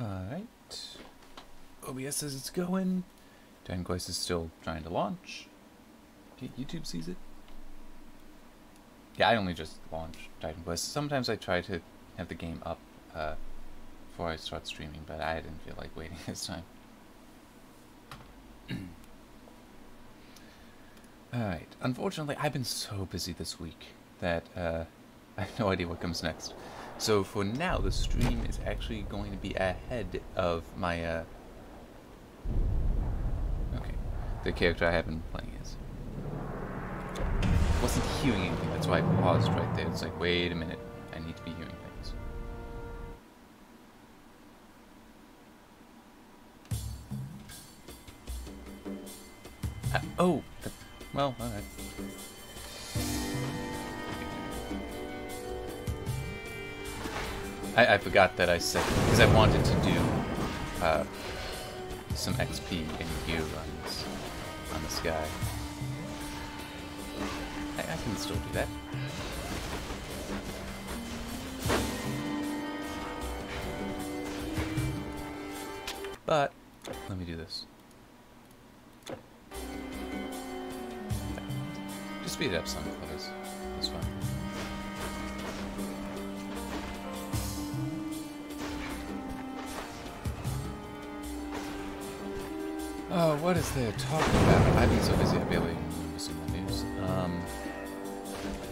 Alright. OBS says it's going. Quest is still trying to launch. YouTube sees it. Yeah, I only just launched Titan Quest. Sometimes I try to have the game up before I start streaming, but I didn't feel like waiting this time. Alright, unfortunately I've been so busy this week that I have no idea what comes next. So for now, the stream is actually going to be ahead of my, okay, the character I have been playing is. Wasn't hearing anything, that's why I paused right there. It's like, wait a minute, I need to be hearing things. Oh, well, alright. I forgot that I said, because I wanted to do some XP and gear runs on this guy. I can still do that. But, let me do this. Just speed it up some for this. That's fine. Oh, what is there talking about? I've been so busy I barely remember some of the news. I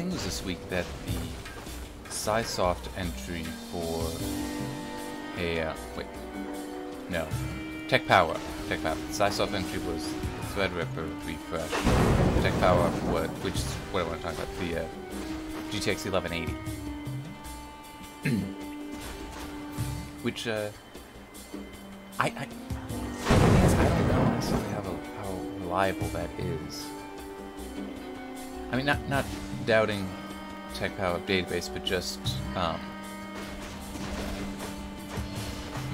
think it was this week that the SciSoft entry for a wait, no, Tech Power. SciSoft entry was Threadripper refresh. Tech Power, which is what I want to talk about, the GTX 1180, which I don't know honestly how reliable that is. I mean, not doubting Tech Power database, but just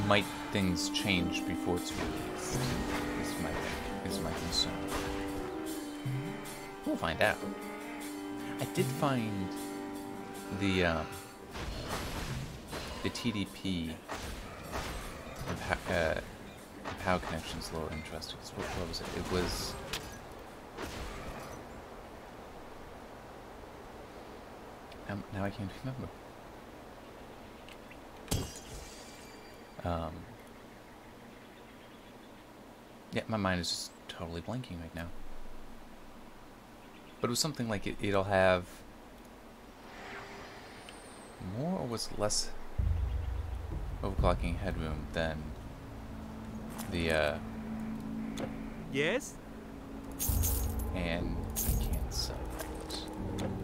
might things change before it's released? Is my concern. We'll find out. I did find the TDP of how connections lower interesting. What was it? It was now I can't remember. Yeah, my mind is just totally blanking right now. But it was something like it'll have more or was less overclocking headroom than the Yes? And I can't sell it.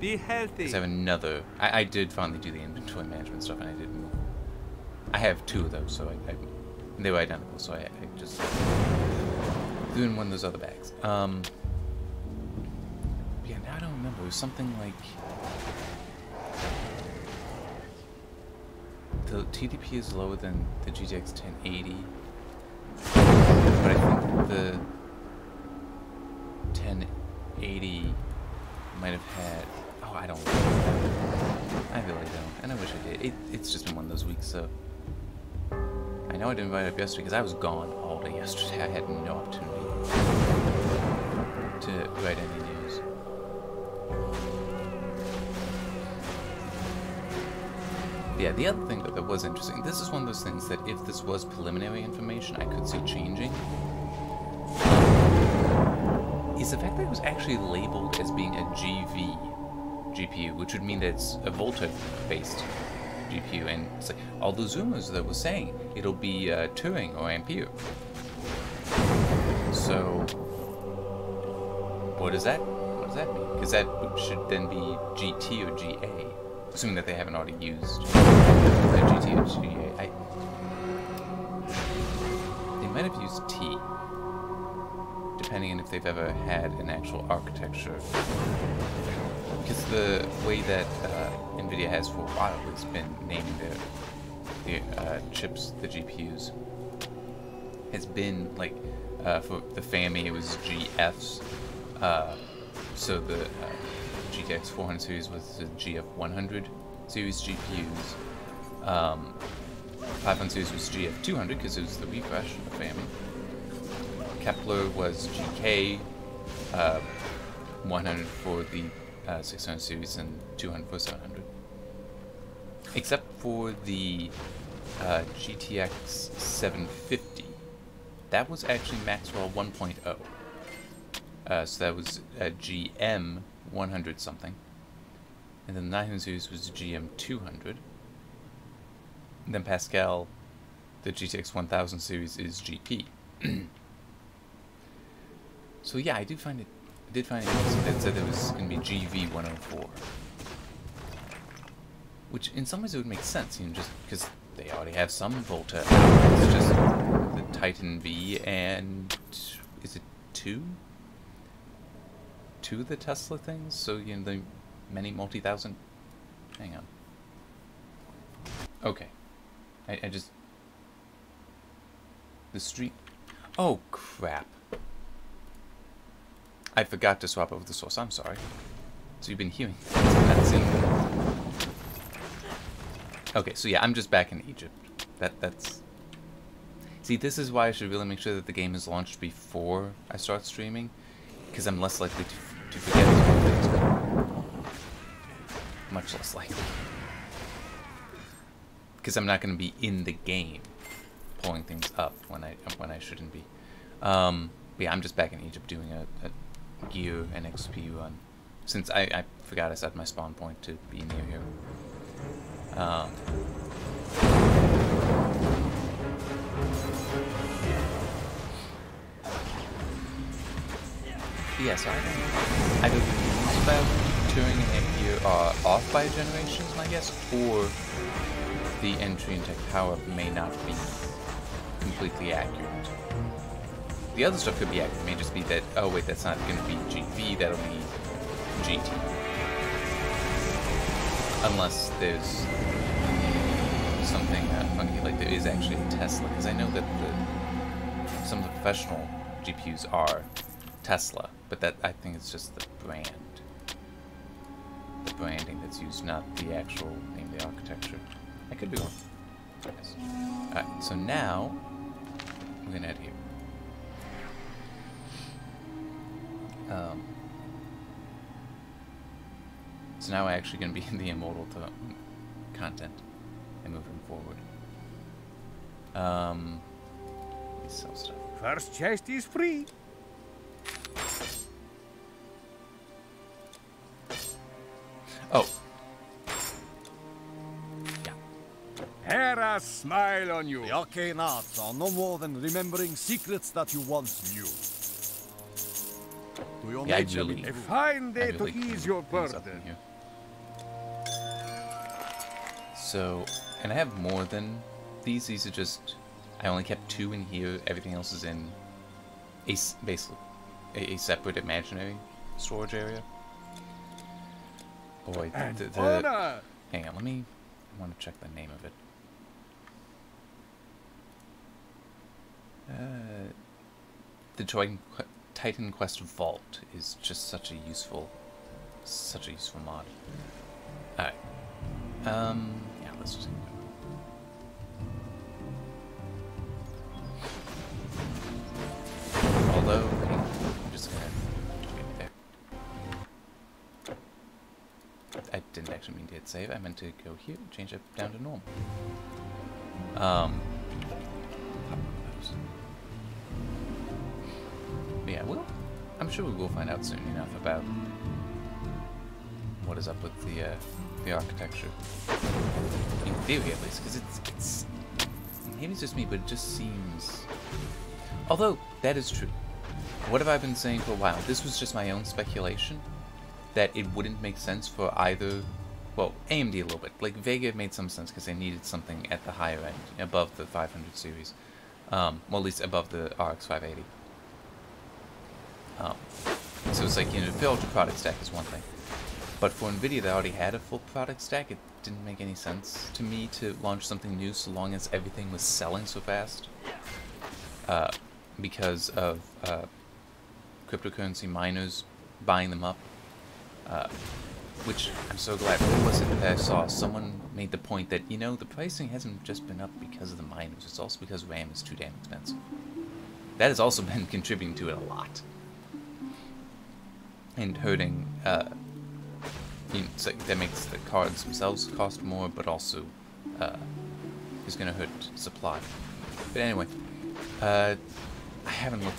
Be healthy. Because I have another. I did finally do the inventory management stuff, and I did move. I have two of those, so they were identical, so I just threw in one of those other bags. Yeah, now I don't remember. It was something like the TDP is lower than the GTX 1080. But I think the 1080 might have had... Oh, I don't know. I really don't. And I wish I did. It's just been one of those weeks, so... I know I didn't write up yesterday because I was gone all day yesterday. I had no opportunity to write any news. Yeah, the other thing that was interesting, this is one of those things that if this was preliminary information, I could see changing, is the fact that it was actually labeled as being a GV GPU, which would mean that it's a Volta-based GPU, and it's like all those rumors that were saying it'll be Turing or Ampere. So, what does that mean? Because that should then be GT or GA. Assuming that they haven't already used the GT or GA. They might have used T, depending on if they've ever had an actual architecture. Because the way that NVIDIA has for a while has been naming their chips, the GPUs, has been like, for the FAMI it was GFs, so the GTX 400 series was the GF 100 series GPUs. 500 series was GF200 because it was the refresh of the family. Kepler was GK 100 for the 600 series and 200 for 700. Except for the GTX 750. That was actually Maxwell 1.0. So that was GM 100 something. And then the 900 series was GM 200. And then Pascal, the GTX 1000 series is GP. So yeah, I did find it interesting that said it was going to be GV 104. Which in some ways it would make sense, you know, just because they already have some Volta. It's just the Titan V and is it two of the Tesla things? So you know the many multi-thousand. Hang on. Okay, I just the street. Oh crap! I forgot to swap over the source. I'm sorry. So you've been hearing that's in. Okay, so yeah, I'm just back in Egypt. That's. See, this is why I should really make sure that the game is launched before I start streaming, because I'm less likely to forget things. Much less likely. Because I'm not going to be in the game pulling things up when I shouldn't be. But yeah, I'm just back in Egypt doing a gear and XP run, since I forgot I set my spawn point to be near here. Yeah, so I don't use about turning a gear off by generations, my guess, or the entry and tech power-up may not be completely accurate. The other stuff could be accurate. It may just be that, oh wait, that's not going to be GV, that'll be GT. Unless there's something funky, like there is actually a Tesla, because I know that some of the professional GPUs are Tesla, but that I think it's just the brand. The branding that's used, not the actual name of the architecture. I could be wrong. Yes. Alright, so now we're gonna head here. So now we're actually going to be in the Immortal content and moving forward. Let me sell stuff. First chest is free. Oh. Yeah. Hera smile on you. The arcane arts are no more than remembering secrets that you once knew. To your nature, really, a fine day to ease your burden. So, and I have more than these. These are just, I only kept 2 in here. Everything else is in basically a separate imaginary storage area. Boy, hang on, I want to check the name of it. The Titan Quest Vault is just such a useful mod. Alright. Yeah, let's just go. Although, I'm just gonna get there. I didn't actually mean to hit save. I meant to go here and change it down to normal. Yeah, well, I'm sure we will find out soon enough about what is up with the architecture. In theory, at least, because it's maybe it's just me, but it just seems. Although that is true. What have I been saying for a while? This was just my own speculation that it wouldn't make sense for either. Well, AMD a little bit. Like Vega made some sense because they needed something at the higher end, above the 500 series. Well, at least above the RX 580. So it's like, you know, to build a product stack is one thing. But for NVIDIA, they already had a full product stack. It didn't make any sense to me to launch something new so long as everything was selling so fast. Because of cryptocurrency miners buying them up. Which I'm so glad. What was it that I saw? Someone made the point that, you know, the pricing hasn't just been up because of the miners, it's also because RAM is too damn expensive. That has also been contributing to it a lot. And hurting, you know, so that makes the cards themselves cost more, but also is going to hurt supply. But anyway, I haven't looked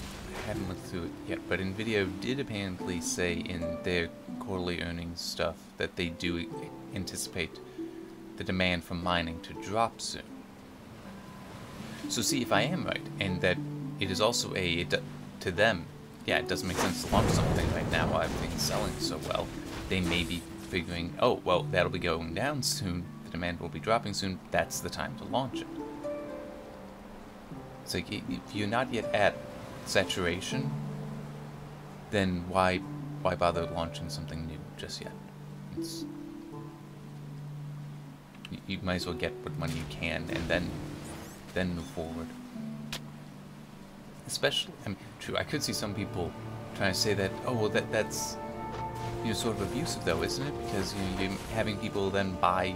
through it yet, but Nvidia did apparently say in their quarterly earnings stuff that they do anticipate the demand for mining to drop soon. So see if I am right, and that it is also to them, yeah, it doesn't make sense to launch something right now while everything's selling so well. They may be figuring, oh, well, that'll be going down soon, the demand will be dropping soon, that's the time to launch it. It's like, if you're not yet at saturation, then why bother launching something new just yet? You might as well get what money you can and then move forward. Especially, I mean, true, I could see some people trying to say that, oh, well, that's, you know, sort of abusive though, isn't it? Because, you know, you're having people then buy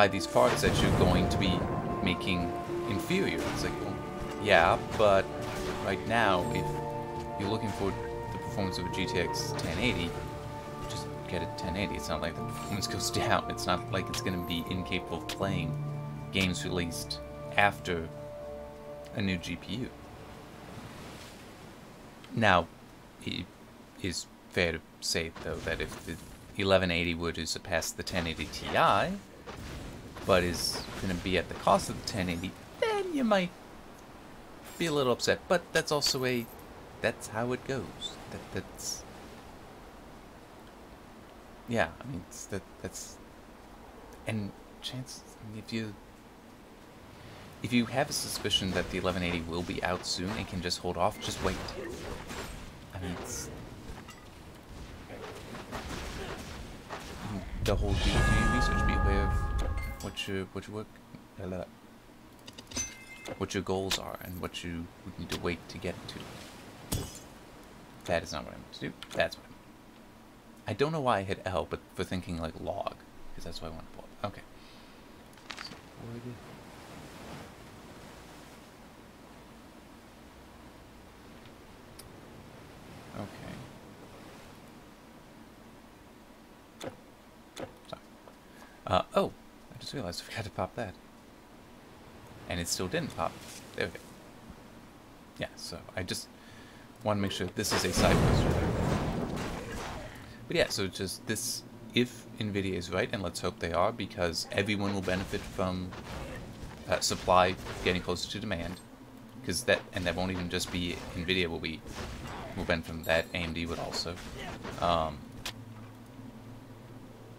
these parts that you're going to be making inferior. It's like, well, yeah, but right now, if you're looking for the performance of a GTX 1080, just get a 1080. It's not like the performance goes down. It's not like it's going to be incapable of playing games released after a new GPU. Now, it is fair to say, though, that if the 1180 were to surpass the 1080 Ti, but is going to be at the cost of the 1080, then you might be a little upset. But that's also that's how it goes. That's yeah. I mean, that's and chance. I mean, if you have a suspicion that the 1180 will be out soon and can just hold off, just wait. I mean, it's the whole do your research, be aware of what your goals are and what you need to wait to get to. That is not what I meant to do. That's what I meant. I don't know why I hit L, but for thinking like log, because that's what I want to pull up. Okay. Oh, I just realized I forgot to pop that. And it still didn't pop. There we go. Yeah, so I just want to make sure this is a side poster. But yeah, so just this, if NVIDIA is right, and let's hope they are, because everyone will benefit from supply getting closer to demand. Because that won't even just be NVIDIA will benefit from that, AMD would also.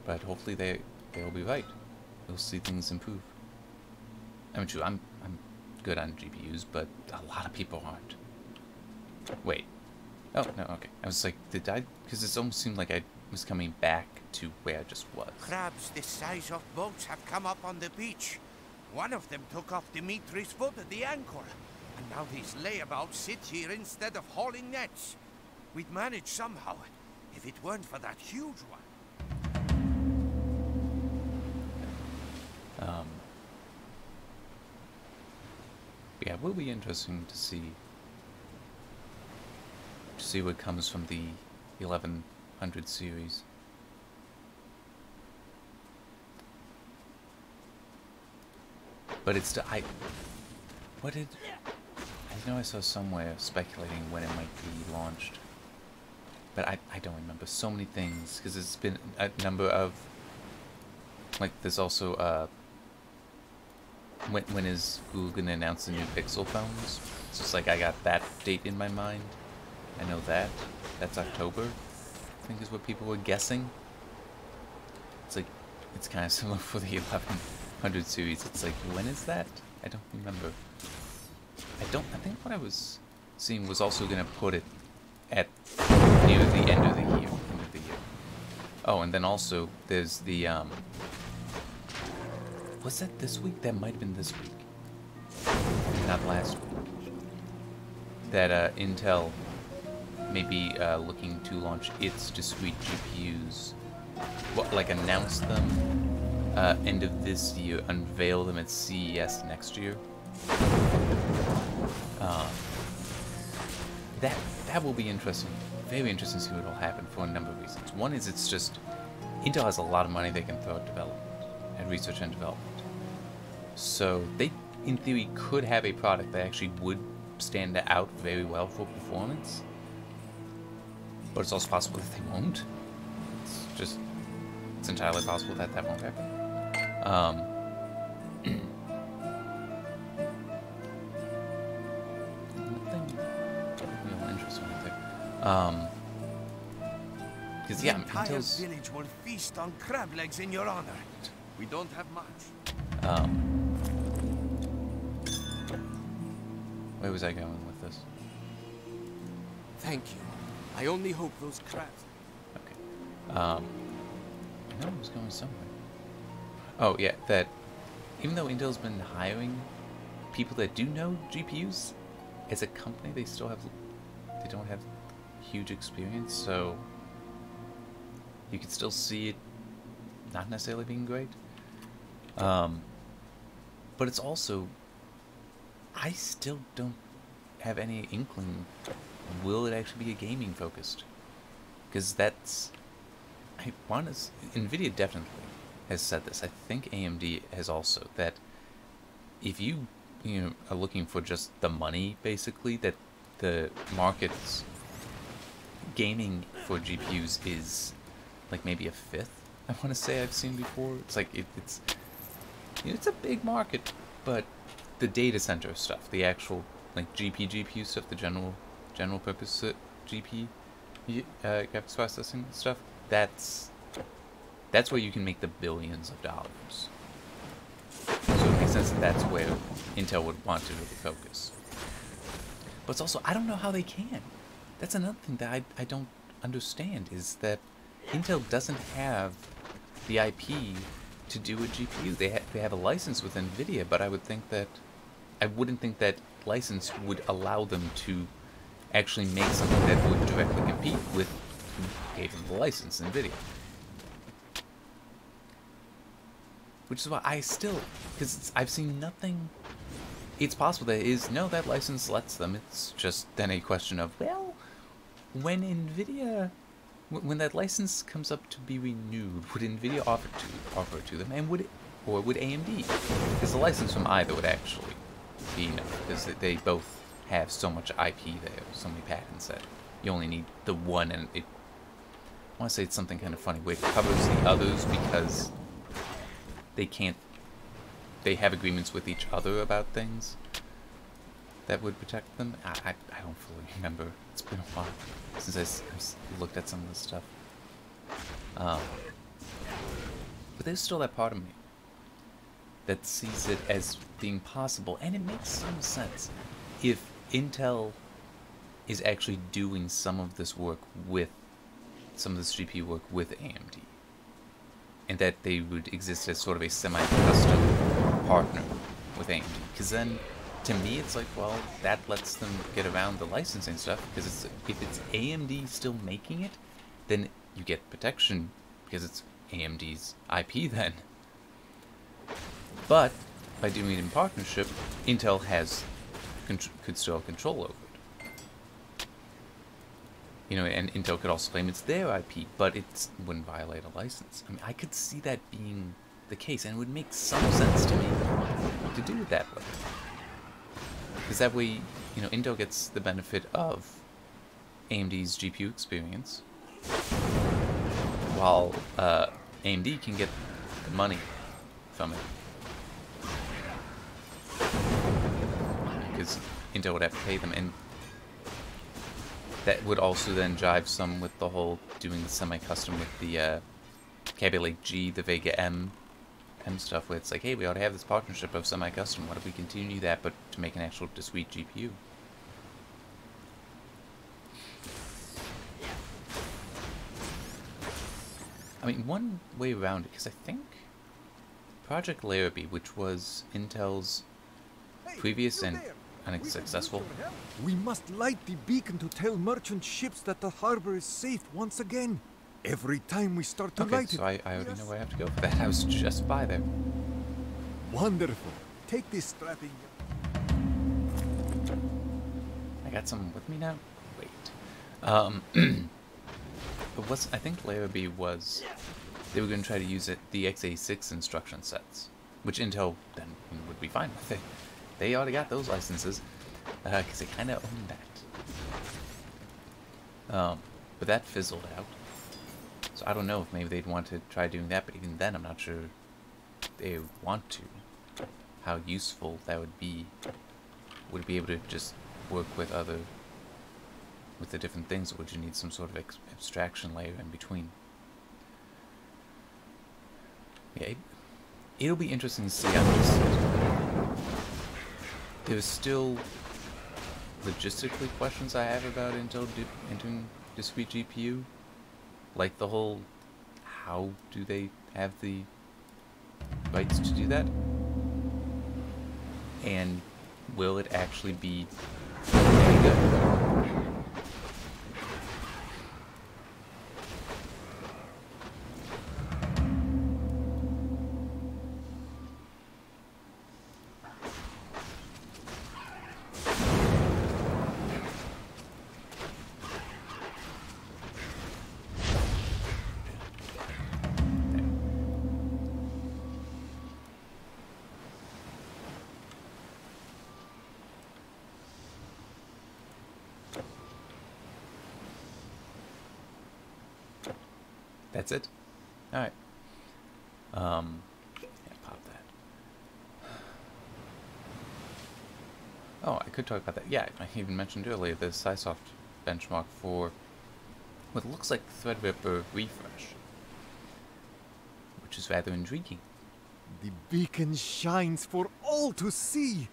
But hopefully they'll be right. We'll see things improve. I mean, true, I'm good on GPUs, but a lot of people aren't. Wait. Oh, no, okay. I was like, did I? Because it almost seemed like I was coming back to where I just was. Crabs the size of boats have come up on the beach. One of them took off Dimitri's foot at the anchor. And now these layabouts sit here instead of hauling nets. We'd manage somehow, if it weren't for that huge one. Yeah, it will be interesting to see what comes from the 1100 series. But it's I know I saw somewhere speculating when it might be launched, but I don't remember so many things because it's been a number of, like, there's also when is Google gonna announce the new Pixel phones? It's just like I got that date in my mind. I know that's October, I think is what people were guessing. It's like, it's kind of similar for the 1100 series. It's like, when is that? I don't remember. I think what I was seeing was also gonna put it at near the end of the year. Oh, and then also there's the was that this week? That might have been this week, not last week. That Intel may be looking to launch its discrete GPUs. What, like announce them end of this year, unveil them at CES next year. That will be interesting. Very interesting to see what will happen for a number of reasons. One is it's just Intel has a lot of money they can throw at development, at research and development. So they, in theory, could have a product that actually would stand out very well for performance. But it's also possible that they won't. It's entirely possible that that won't happen. Nothing real interesting right there. Because yeah, the entire Intel's village will feast on crab legs in your honor. We don't have much. where was I going with this? Thank you. I only hope those crabs. Okay. I know I was going somewhere. Oh yeah, that even though Intel's been hiring people that do know GPUs, as a company they don't have huge experience, so you could still see it not necessarily being great. But it's also, I still don't have any inkling, will it actually be a gaming focused? Because that's, NVIDIA definitely has said this. I think AMD has also, that if you are looking for just the money, basically, that the market's gaming for GPUs is like maybe a fifth, I want to say I've seen before. It's like, it's it's a big market, but the data center stuff, the actual like GPU stuff, the general purpose GP graphics processing stuff, that's where you can make the billions of dollars. So it makes sense that that's where Intel would want to really focus. But it's also, I don't know how they can. That's another thing that I don't understand, is that Intel doesn't have the IP to do a GPU. They have a license with NVIDIA, but I wouldn't think that license would allow them to actually make something that would directly compete with who gave them the license, NVIDIA. Which is why I still, because I've seen nothing. It's possible that license lets them. It's just then a question of, well, when NVIDIA, when that license comes up to be renewed, would NVIDIA offer it to them, and would AMD? Because the license from either would actually be enough, because they both have so much IP there, so many patents that you only need the one, and I want to say it's something kind of funny where it covers the others because they have agreements with each other about things that would protect them. I don't fully remember. It's been a while since I looked at some of this stuff. But there's still that part of me that sees it as being possible, and it makes some sense if Intel is actually doing some of this work with some of this GPU work with AMD, and that they would exist as sort of a semi-custom partner with AMD. Because then, to me, it's like, well, that lets them get around the licensing stuff, because if it's AMD still making it, then you get protection, because it's AMD's IP then. But, by doing it in partnership, Intel could still have control over it. And Intel could also claim it's their IP, but it wouldn't violate a license. I mean, I could see that being the case, and it would make some sense to me to do it that way. Because that way, Intel gets the benefit of AMD's GPU experience, while AMD can get the money from it. Because Intel would have to pay them, and that would also then jive some with the whole doing the semi-custom with the Kaby Lake G, the Vega M stuff, where it's like, hey, we ought to have this partnership of semi-custom. What if we continue that, but to make an actual discrete GPU? I mean, one way around it, because I think Project Larrabee, which was Intel's previous and unsuccessful. We must light the beacon to tell merchant ships that the harbor is safe once again. Every time we start to Okay, light so it. I already know where I have to go for that. I was just by there. Wonderful. Take this strapping. I got someone with me now? Wait. But I think layer B was, they were going to try to use the x86 instruction sets, which Intel then would be fine with it. They already got those licenses, because they kind of own that. But that fizzled out. So I don't know if maybe they'd want to try doing that, but even then I'm not sure they want to. How useful that would be. Would it be able to just work with the different things, or would you need some sort of abstraction layer in between? Yeah, it'll be interesting to see how this. There's still logistically questions I have about Intel entering discrete GPU, like the whole, how do they have the rights to do that, and will it actually be any good? That's it? Alright. Yeah, pop that. Oh, I could talk about that. Yeah, I even mentioned earlier the SciSoft benchmark for what looks like Threadripper refresh, which is rather intriguing. The beacon shines for all to see.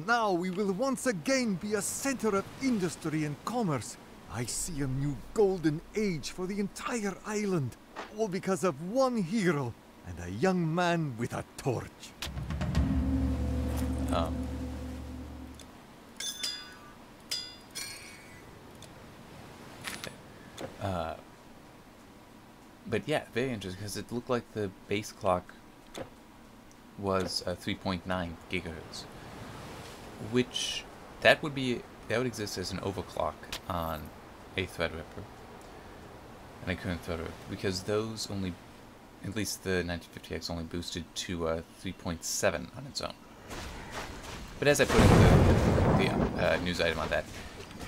Now we will once again be a center of industry and commerce. I see a new golden age for the entire island, all because of one hero and a young man with a torch. But yeah, very interesting, because it looked like the base clock was 3.9 gigahertz, which that would exist as an overclock on a Threadripper and a current Threadripper, because those only, at least the 1950X only boosted to 3.7 on its own. But as I put in the news item on that,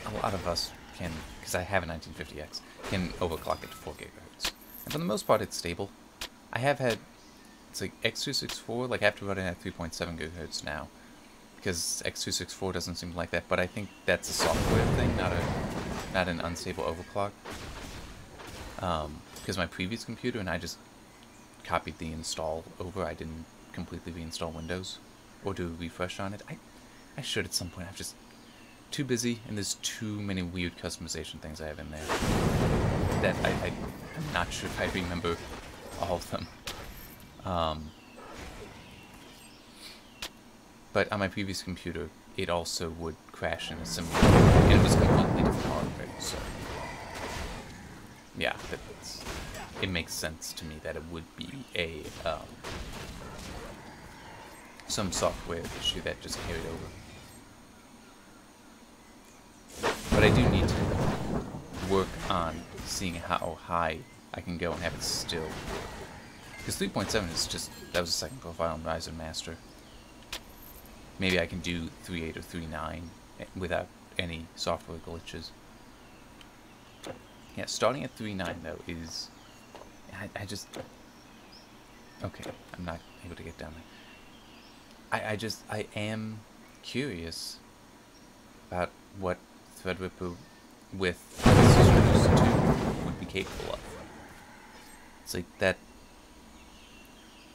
a lot of us can, because I have a 1950X, can overclock it to 4 gigahertz. And for the most part, it's stable. I have had, it's like X264, like I have to run it at 3.7 gigahertz now, because X264 doesn't seem like that, but I think that's a software thing, not an unstable overclock. Because my previous computer, and I just copied the install over, I didn't completely reinstall Windows, or do a refresh on it. I should at some point. I'm just too busy, and there's too many weird customization things I have in there that I'm not sure if I remember all of them. But on my previous computer, it also would crash in a similar way, and it was completely different hardware, so yeah, it makes sense to me that it would be a some software issue that just carried over. But I do need to work on seeing how high I can go and have it still work. Because 3.7 is just, that was a second profile in Ryzen Master. Maybe I can do 3.8 or 3.9 without any software glitches. Yeah, starting at 3.9 though is, I just, okay, I'm not able to get down there. I am curious about what Threadripper with systems 2 would be capable of. It's like that,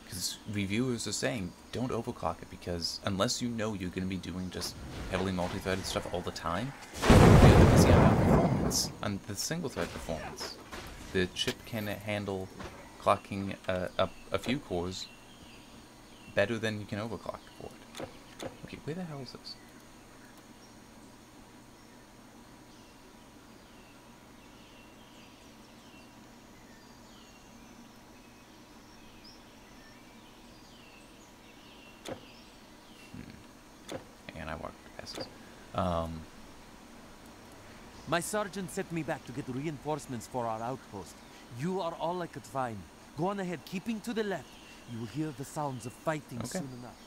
because reviewers are saying don't overclock it, because unless you know you're going to be doing just heavily multi-threaded stuff all the time, you'll see on performance, on the single-thread performance. The chip can handle clocking a few cores better than you can overclock for it. Okay, where the hell is this? My sergeant sent me back to get reinforcements for our outpost. You are all I could find. Go on ahead, keeping to the left. You will hear the sounds of fighting soon enough.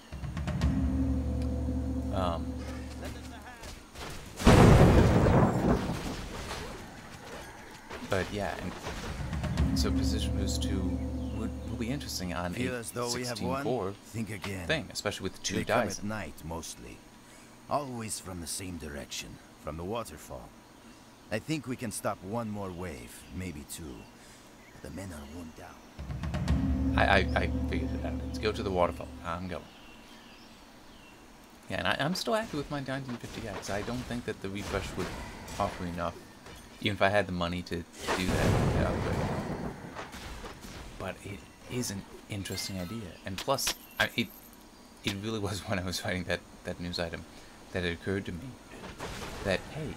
But yeah, and so position boost 2 will be interesting on Feel a as though we have 16-4 won? Think again. thing, especially with 2 They come dice. at night, mostly. Always from the same direction, from the waterfall. I think we can stop one more wave, maybe 2. But the men are worn down. I figured it out. Let's go to the waterfall. I'm going. Yeah, and I'm still happy with my 1950X. I don't think that the refresh would offer enough. Even if I had the money to do that upgrade. But it is an interesting idea. And plus, it really was when I was writing that news item that it occurred to me that, hey,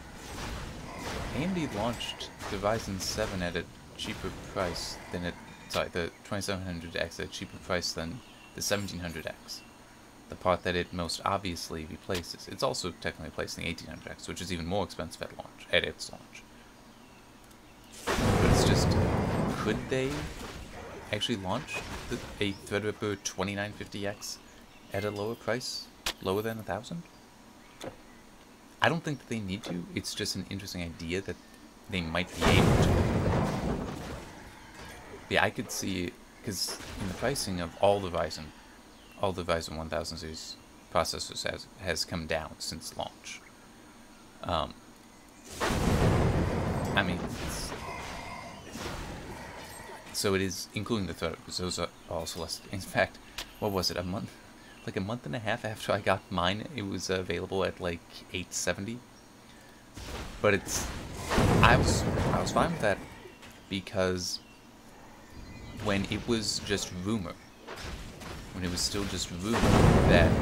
AMD launched the Ryzen 7 at a cheaper price than the 2700X at a cheaper price than the 1700X. The part that it most obviously replaces. It's also technically replacing the 1800X, which is even more expensive at its launch. But it's just, could they actually launch a Threadripper 2950X at a lower price, lower than 1,000? I don't think that they need to. It's just an interesting idea that they might be able to. Yeah, I could see, because in the pricing of all the Ryzen 1000 series processors has come down since launch. I mean, so it is, including the Threadripper, because those are also less. In fact, what was it, like a month and a half after I got mine, it was available at like $870. But I was fine with that, because when it was just rumor, when it was still just rumor that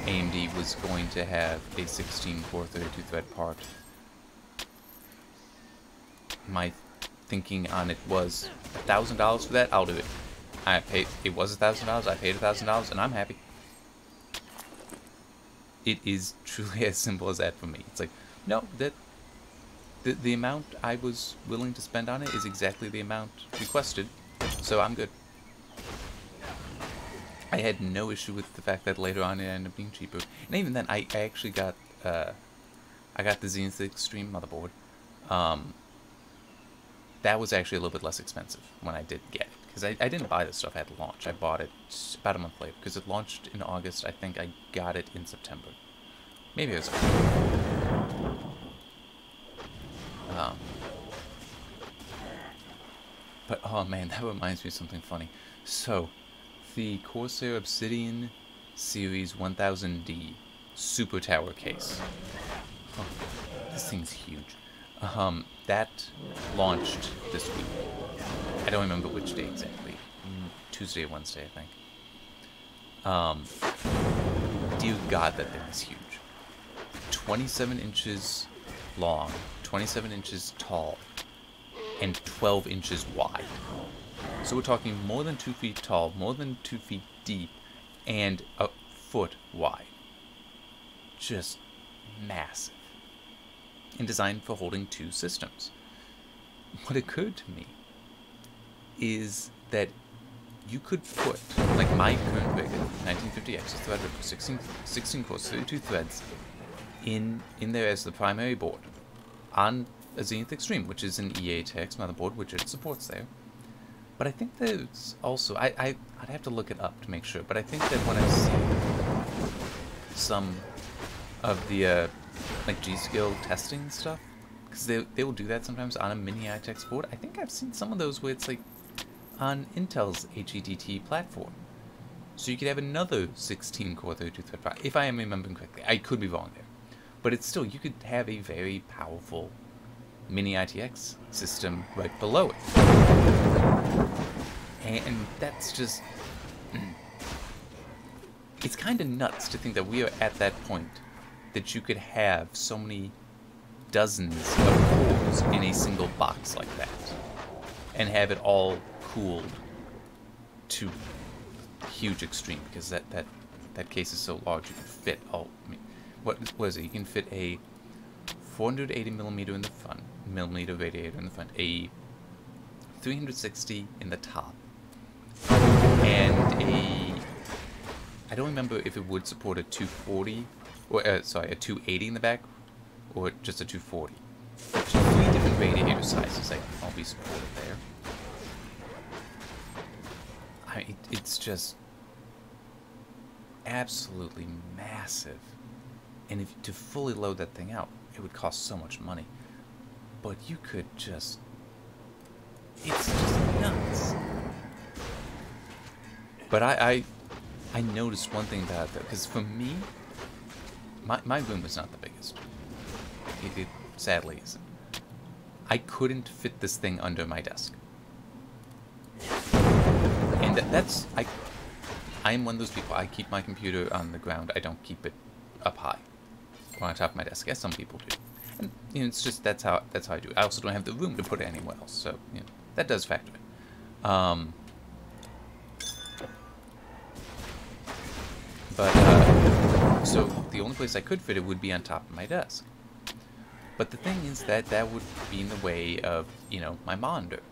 AMD was going to have a 16-core 32-thread part, my thinking on it was $1,000 for that, I'll do it. It was $1,000, I paid $1,000, and I'm happy. It is truly as simple as that for me. It's like, no, the amount I was willing to spend on it is exactly the amount requested, so I'm good. I had no issue with the fact that later on it ended up being cheaper. And even then, I actually got the Zenith Extreme motherboard. That was actually a little bit less expensive when I did get it. Because I didn't buy this stuff at launch. I bought it about a month later. Because it launched in August. I think I got it in September. Maybe it was but, oh man, that reminds me of something funny. So, the Corsair Obsidian Series 1000D Super Tower case. Oh, this thing's huge. That launched this week. I don't remember which day exactly. Tuesday or Wednesday, I think. Dear God, that thing is huge. 27 inches long, 27 inches tall, and 12 inches wide. So we're talking more than 2 feet tall, more than 2 feet deep, and a foot wide. Just massive. And designed for holding 2 systems. What occurred to me is that you could put, like my current rig, 1950X Threadripper, 16 cores, 32 threads, in there as the primary board on a Zenith Extreme, which is an EATX motherboard, which it supports there. But I think there's also, I'd have to look it up to make sure, but I think that when I've seen some of the like G-Skill testing stuff, because they will do that sometimes on a mini ITX board. I think I've seen some of those where it's like on Intel's HEDT platform. So you could have another 16-core 32-thread part, if I am remembering correctly. I could be wrong there. But it's still, you could have a very powerful mini ITX system right below it. And that's just... it's kind of nuts to think that we are at that point, that you could have so many dozens of cores in a single box like that, and have it all cooled to huge extreme, because that case is so large you could fit all. I mean, what is it? You can fit a 480 millimeter in the front, millimeter radiator in the front, a 360 in the top, and a, I don't remember if it would support a 240, or sorry, a 280 in the back, or just a 240. So 3 different radiator sizes that can all be supported there. It's just absolutely massive, and if to fully load that thing out, it would cost so much money. But you could just, it's just nuts. But I noticed one thing about that, because for me, my room was not the biggest. It sadly isn't. I couldn't fit this thing under my desk. And that's, I'm one of those people, I keep my computer on the ground, I don't keep it up high, or on top of my desk, as some people do. And, you know, it's just, that's how I do it. I also don't have the room to put it anywhere else, so, you know, that does factor in. So the only place I could fit it would be on top of my desk. But the thing is that would be in the way of, you know, my monitor.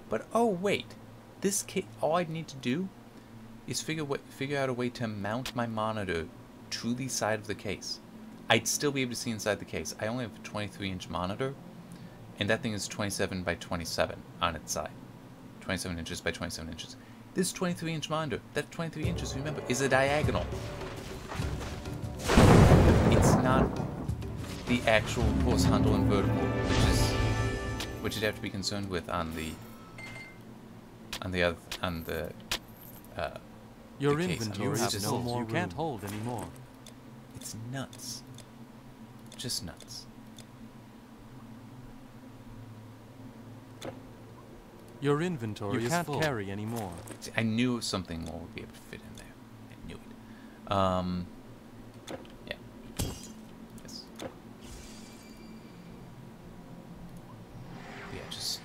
But oh wait, this case, all I need to do is figure out a way to mount my monitor to the side of the case. I'd still be able to see inside the case. I only have a 23-inch monitor, and that thing is 27 by 27 on its side. 27 inches by 27 inches. This 23-inch monitor, that 23 inches, remember, is a diagonal. It's not the actual horizontal and vertical, which you'd have to be concerned with on the your the case. inventory It's is just no more. You can't hold anymore. It's nuts. Just nuts. Your inventory is full. You can't carry anymore. See, I knew something more would be able to fit in there. I knew it. Yeah. Yes. Yeah, just...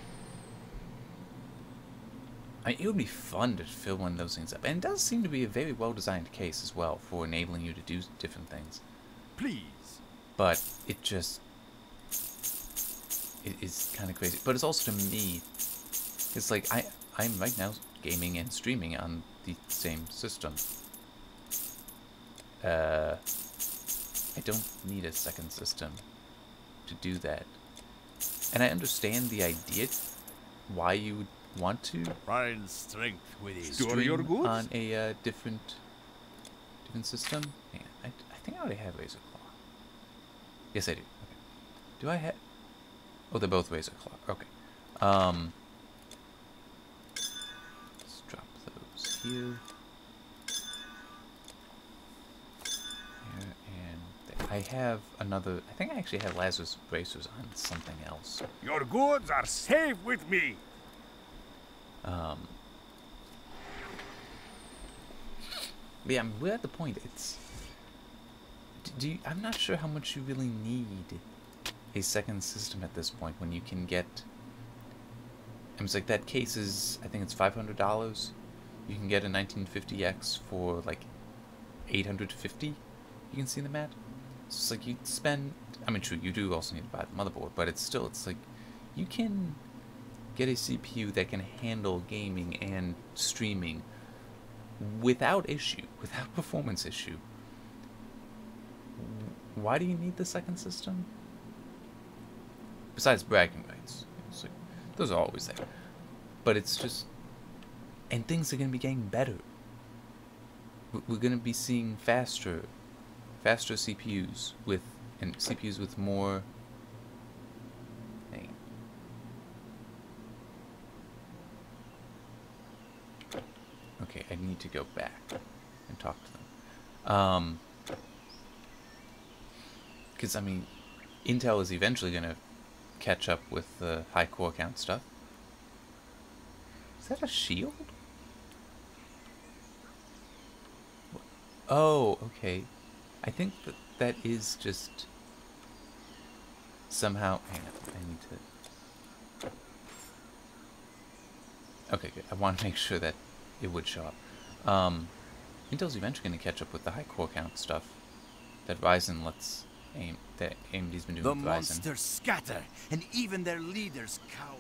it would be fun to fill one of those things up. And it does seem to be a very well-designed case as well for enabling you to do different things. Please. But it just... it is kind of crazy. But it's also, to me... it's like, I'm right now gaming and streaming on the same system. I don't need a second system to do that. And I understand the idea, why you would want to Find strength with it. stream on a different system. Hang on, I think I already have Razor Claw. Yes, I do. Okay. Do I have... oh, they're both Razor Claw. Okay. Let's drop those here. Here and there. I have another... I think I actually have Lazarus bracers on something else. Your goods are safe with me. Yeah, we're at the point, it's... I'm not sure how much you really need a second system at this point when you can get... it's like that case is, I think it's $500. You can get a 1950X for like $850. You can see the mat. So it's like you spend... I mean, true, you do also need to buy the motherboard, but it's still, it's like you can get a CPU that can handle gaming and streaming without issue, without performance issue. Why do you need the second system? Besides bragging rights. It's like, those are always there. But it's just... and things are going to be getting better. We're going to be seeing faster CPUs with... and CPUs with more... Hang on. Okay, I need to go back and talk to them. Because, I mean, Intel is eventually going to catch up with the high core count stuff. Is that a shield? Oh, okay. I think that is just somehow... hang on, I need to... okay, good. I want to make sure that it would show up. Intel's eventually going to catch up with the high core count stuff that Ryzen lets aim. That AMD's been doing The with Ryzen. monsters scatter, and even their leaders cower.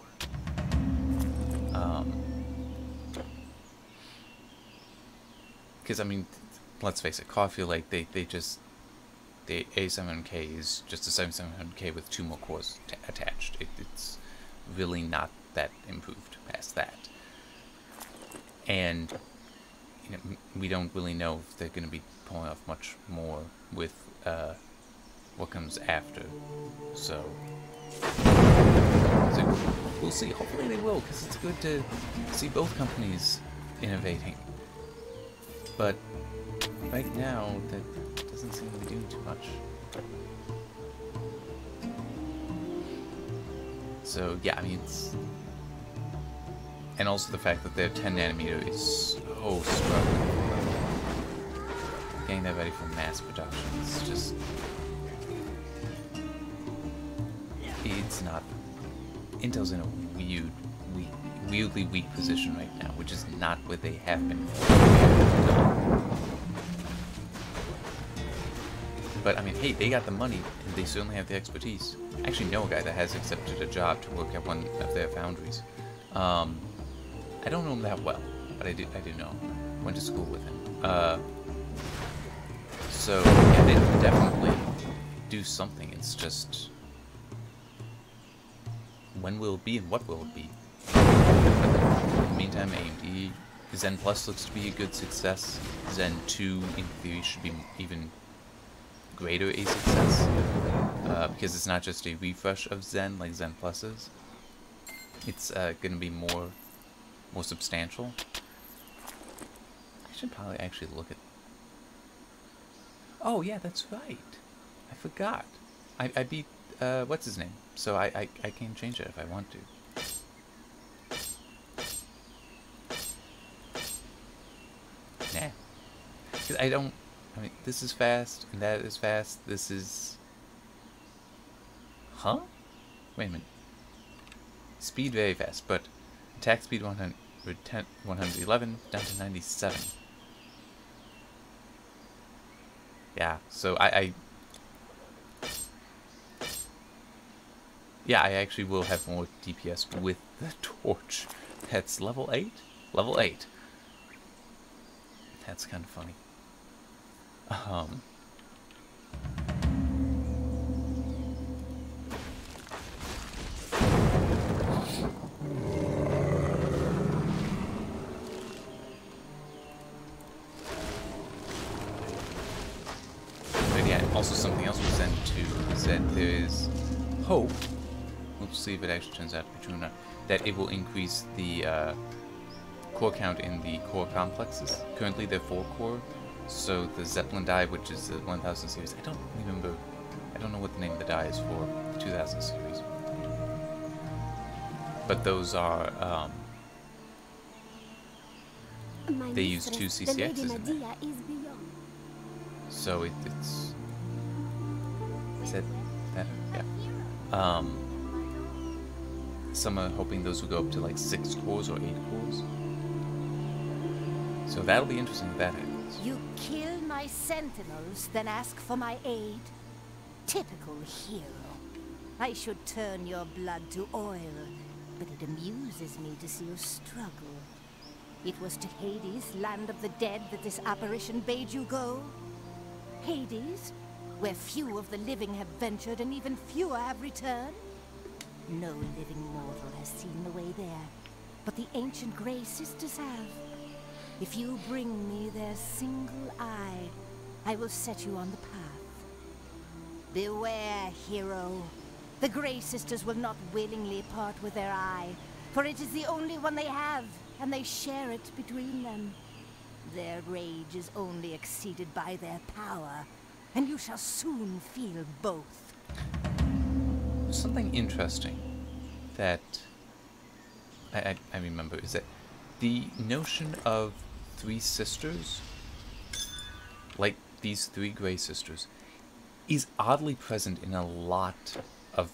Because I mean, let's face it, Coffee Lake, the A700K is just a 7700K with 2 more cores attached. It's really not that improved past that. And you know, we don't really know if they're going to be pulling off much more with what comes after. So we'll see. Hopefully they will, because it's good to see both companies innovating. But right now, that doesn't seem to be doing too much. So yeah, I mean, it's... And also the fact that their 10 nanometer is so struggling. Getting that ready for mass production. It's just... It's not... Intel's in a weirdly weak position right now, which is not what they have been. But I mean, hey, they got the money, and they certainly have the expertise. I actually know a guy that has accepted a job to work at one of their foundries. I don't know him that well, but I do know him. Went to school with him. So yeah, they definitely do something. It's just when will it be and what will it be? In the meantime, AMD Zen Plus looks to be a good success. Zen 2, in theory, should be even greater a success, because it's not just a refresh of Zen like Zen Plus is. It's going to be more substantial. I should probably actually look at... Oh yeah, that's right. I forgot. I beat what's his name, so I can change it if I want to. Nah, because I don't. I mean, this is fast, and that is fast. This is... Huh? Wait a minute. Speed very fast, but attack speed 111 down to 97. Yeah, so yeah, I actually will have more DPS with the torch. That's level 8? Level 8. That's kind of funny. But yeah, also something else with Zen 2 is that there is hope. We'll see if it actually turns out to be true or not. That it will increase the core count in the core complexes. Currently they're 4 core. So the Zeppelin die, which is the 1000 series, I don't know what the name of the die is for the 2000 series. But those are, they use 2 CCXs in there. So it's... Is that? Yeah. Some are hoping those will go up to like 6 cores or 8 cores. So that'll be interesting if that happens. You kill my sentinels, then ask for my aid? Typical hero. I should turn your blood to oil, but it amuses me to see you struggle. It was to Hades, land of the dead, that this apparition bade you go? Hades, where few of the living have ventured and even fewer have returned? No living mortal has seen the way there, but the ancient Grey Sisters have. If you bring me their single eye, I will set you on the path. Beware, hero. The Grey Sisters will not willingly part with their eye, for it is the only one they have, and they share it between them. Their rage is only exceeded by their power, and you shall soon feel both. Something interesting that I remember is that the notion of 3 sisters, like these 3 Grey Sisters, is oddly present in a lot of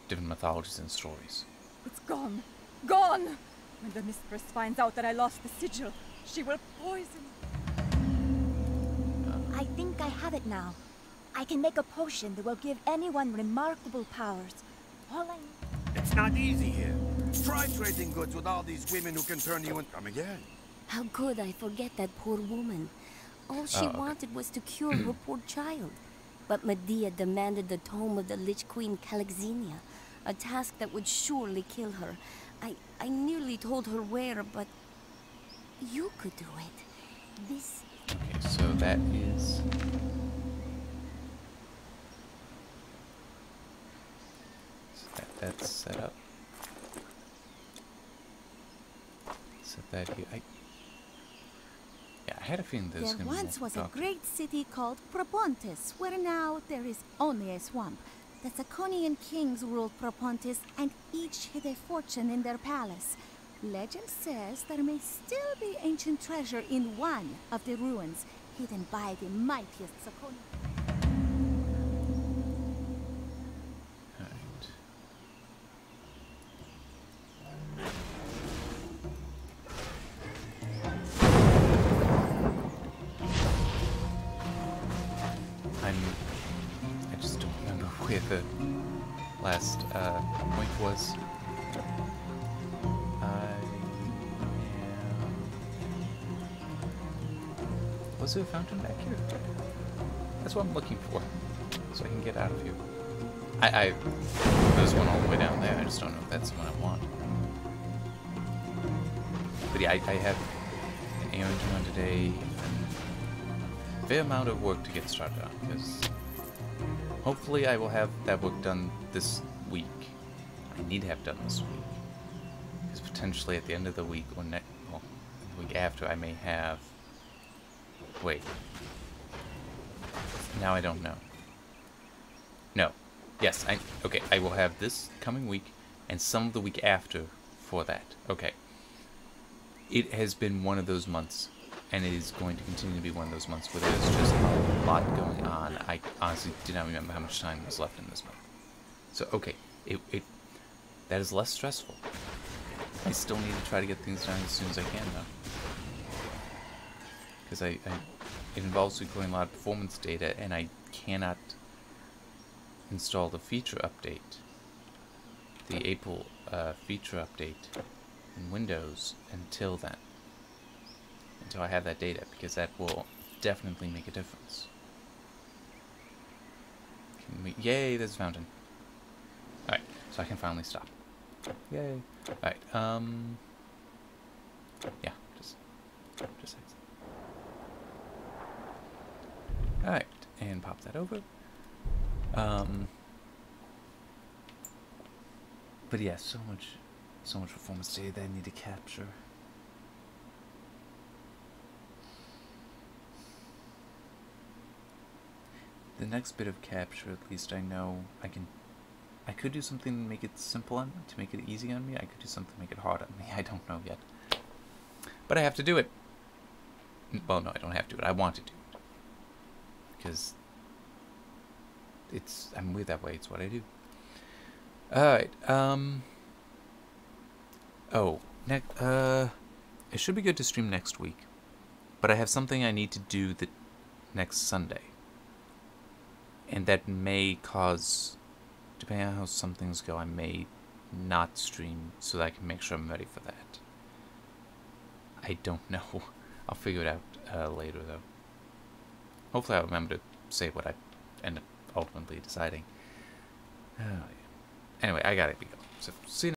different mythologies and stories. It's gone. Gone! When the mistress finds out that I lost the sigil, she will poison. I think I have it now. I can make a potion that will give anyone remarkable powers. All I need... It's not easy here. Try trading goods with all these women who can turn you into... Come again. How could I forget that poor woman? All she wanted was to cure her poor child. But Medea demanded the tome of the Lich Queen Calixenia, a task that would surely kill her. I nearly told her where, but you could do it. This... Okay, so that is... So that's set up. Set that here. Yeah, I had a feeling this was There going to be once was a great city called Propontis, where now there is only a swamp. The Saconian kings ruled Propontis, and each hid a fortune in their palace. Legend says there may still be ancient treasure in one of the ruins, hidden by the mightiest Saconian. I just don't remember where the last point was. Was there a fountain back here? That's what I'm looking for, so I can get out of here. There's one all the way down there. I just don't know if that's what I want. But yeah, I have an errand to run today. A fair amount of work to get started on, because hopefully I will have that work done this week. I need to have done this week, because potentially at the end of the week or the week after, I may have. Wait. Now I don't know. No. Yes, okay, I will have this coming week and some of the week after for that. Okay. It has been one of those months, and it is going to continue to be one of those months where there's just a lot going on. I honestly did not remember how much time was left in this month. So, okay, that is less stressful. I still need to try to get things done as soon as I can, though. Because it involves recording a lot of performance data, and I cannot install the feature update, the April feature update in Windows until then. Until I have that data, because that will definitely make a difference. Yay, there's a fountain. Alright, so I can finally stop. Yay. Alright, yeah, just exit. Alright, and pop that over. But yeah, so much performance data that I need to capture. The next bit of capture, at least I know I could do something to make it simple on me, to make it easy on me. I could do something to make it hard on me. I don't know yet. But I have to do it. Well, no, I don't have to do it. I want to do it. Because I'm weird that way. It's what I do. Alright, oh, it should be good to stream next week. But I have something I need to do next Sunday. And that may cause, depending on how some things go, I may not stream so that I can make sure I'm ready for that. I don't know. I'll figure it out later, though. Hopefully I'll remember to say what I end up ultimately deciding. Oh, yeah. Anyway, I gotta be going. So, see you next